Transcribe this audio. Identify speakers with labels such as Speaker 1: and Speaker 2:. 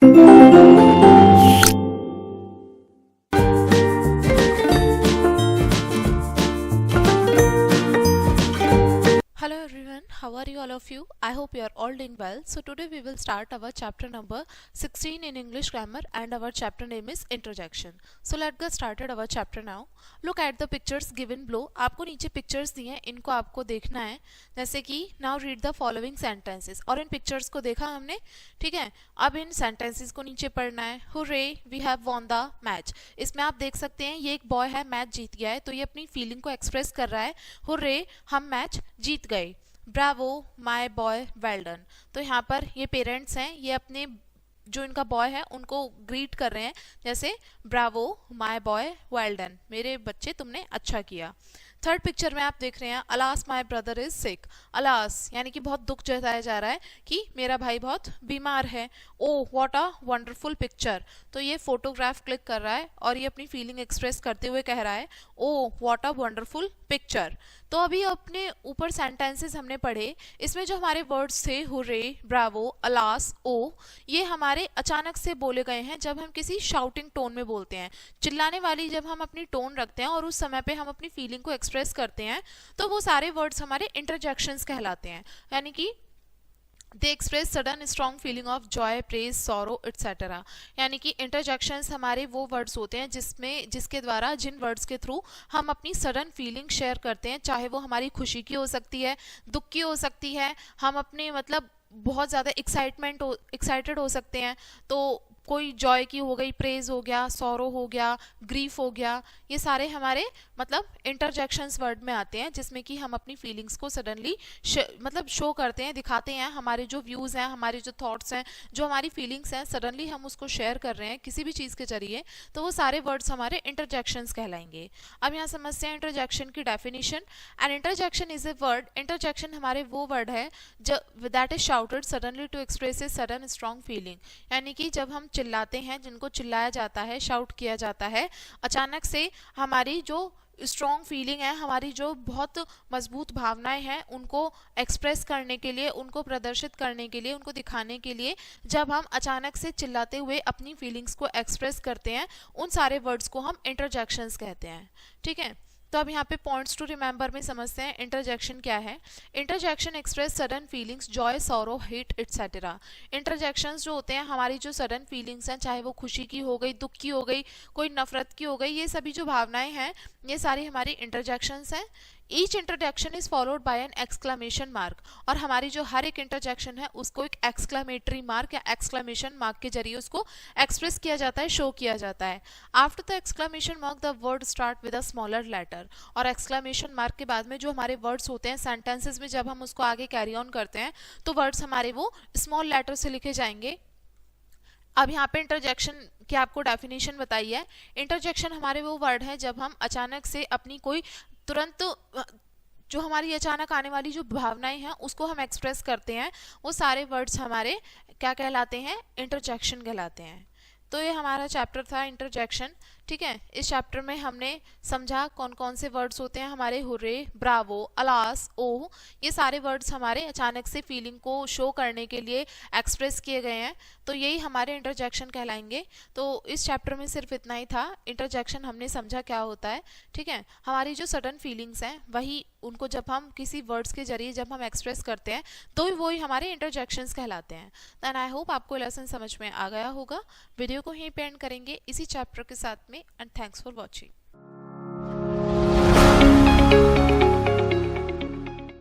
Speaker 1: Hello everyone, how are you all of you? I hope you are all doing well. So today we will start our chapter number 16 in English grammar and our chapter name is interjection. So let's get started our chapter now. Look at the pictures given below. आपको नीचे pictures दिए हैं, इनको आपको देखना है. जैसे कि now read the following sentences. और इन pictures को देखा हमने, ठीक है. अब इन sentences को नीचे पढ़ना है. Hooray, we have won the match. इसमें आप देख सकते हैं ये एक बॉय है, मैच जीत गया है, तो ये अपनी फीलिंग को एक्सप्रेस कर रहा है. Hooray, हम मैच जीत गए. Bravo my boy well done. तो यहाँ पर ये पेरेंट्स हैं, ये अपने जो इनका बॉय है उनको ग्रीट कर रहे हैं, जैसे Bravo my boy well done, मेरे बच्चे तुमने अच्छा किया. थर्ड पिक्चर में आप देख रहे हैं alas my brother is sick. Alas यानी कि बहुत दुख जताया जा रहा है कि मेरा भाई बहुत बीमार है. Oh what a wonderful picture. तो ये फोटोग्राफ क्लिक कर रहा है और ये अपनी फीलिंग एक्सप्रेस करते हुए कह रहा है oh what a wonderful picture. तो अभी अपने ऊपर सेंटेंसेस हमने पढ़े, इसमें जो हमारे वर्ड्स थे हुर्रे, ब्रावो, अलास, ओ, ये हमारे अचानक से बोले गए हैं जब हम किसी शाउटिंग टोन में बोलते हैं. चिल्लाने वाली जब हम अपनी टोन रखते हैं और उस समय पे हम अपनी फीलिंग को एक्सप्रेस करते हैं, तो वो सारे वर्ड्स हमारे इंटरजेक्शंस कहलाते हैं. यानी कि they express sudden strong feeling of joy, praise, sorrow etcetera. यानी कि इंटरजेक्शंस हमारे वो वर्ड्स होते हैं जिसके द्वारा, जिन वर्ड्स के थ्रू हम अपनी सडन फीलिंग शेयर करते हैं, चाहे वो हमारी खुशी की हो सकती है, दुख की हो सकती है, हम अपने मतलब बहुत ज़्यादा एक्साइटेड हो सकते हैं, तो कोई जॉय की हो गई, प्रेज हो गया, सॉरो हो गया, ग्रीफ हो गया. ये सारे हमारे मतलब इंटरजेक्शंस वर्ड में आते हैं जिसमें कि हम अपनी फीलिंग्स को सडनली मतलब शो करते हैं, दिखाते हैं. हमारे जो व्यूज़ हैं, हमारे जो थॉट्स हैं, जो हमारी फीलिंग्स हैं, सडनली हम उसको शेयर कर रहे हैं किसी भी चीज़ के जरिए, तो वो सारे वर्ड्स हमारे इंटरजेक्शंस कहलाएंगे. अब यहाँ समझते हैं इंटरजेक्शन की definition. And interjection is a word. Interjection हमारे वो वर्ड है that is shouted suddenly to express a sudden strong feeling. यानी कि जब हम चिल्लाते हैं, जिनको चिल्लाया जाता है, शाउट किया जाता है, अचानक से हमारी जो स्ट्रॉन्ग फीलिंग है, हमारी जो बहुत मजबूत भावनाएं हैं, उनको एक्सप्रेस करने के लिए, उनको प्रदर्शित करने के लिए, उनको दिखाने के लिए जब हम अचानक से चिल्लाते हुए अपनी फीलिंग्स को एक्सप्रेस करते हैं, उन सारे वर्ड्स को हम इंटरजेक्शंस कहते हैं. ठीक है, तो अब यहाँ पे पॉइंट्स टू रिमेंबर में समझते हैं इंटरजेक्शन क्या है. Interjection express sudden feelings, Joy, sorrow, hate etcetera. Interjections जो होते हैं, हमारी जो सडन फीलिंग्स हैं, चाहे वो खुशी की हो गई, दुख की हो गई, कोई नफरत की हो गई, ये सभी जो भावनाएं हैं, ये सारी हमारी इंटरजेक्शंस हैं. Each interjection is followed by an exclamation mark. और हमारी जो हर एक इंटरजेक्शन है उसको एक एक्सक्लेमेटरी मार्क या एक्सक्लेमेशन मार्क के जरिए उसको एक्सप्रेस किया जाता है, शो किया जाता है. After the exclamation mark the word start with a smaller letter. और एक्सक्लेमेशन मार्क के बाद में जो हमारे वर्ड्स होते हैं सेंटेंसेस में, जब हम उसको आगे कैरी ऑन करते हैं, तो वर्ड्स हमारे वो स्मॉल लेटर से लिखे जाएंगे. अब यहाँ पे इंटरजेक्शन की आपको डेफिनेशन बताई है. इंटरजेक्शन हमारे वो वर्ड हैं जब हम अचानक से अपनी कोई तुरंत जो हमारी अचानक आने वाली जो भावनाएं हैं उसको हम एक्सप्रेस करते हैं, वो सारे वर्ड्स हमारे क्या कहलाते हैं, इंटरजेक्शन कहलाते हैं. तो ये हमारा चैप्टर था इंटरजेक्शन. ठीक है, इस चैप्टर में हमने समझा कौन कौन से वर्ड्स होते हैं हमारे. हुर्रे, ब्रावो, अलास, ओ, ये सारे वर्ड्स हमारे अचानक से फीलिंग को शो करने के लिए एक्सप्रेस किए गए हैं, तो यही हमारे इंटरजेक्शन कहलाएंगे. तो इस चैप्टर में सिर्फ इतना ही था. इंटरजेक्शन हमने समझा क्या होता है. ठीक है, हमारी जो सडन फीलिंग्स हैं, वही उनको जब हम किसी वर्ड्स के जरिए जब हम एक्सप्रेस करते हैं, तो वही हमारे इंटरजेक्शंस कहलाते हैं. देन आई होप आपको लेसन समझ में आ गया होगा. वीडियो को यहीं पे एंड करेंगे इसी चैप्टर के साथ में. And thanks for watching.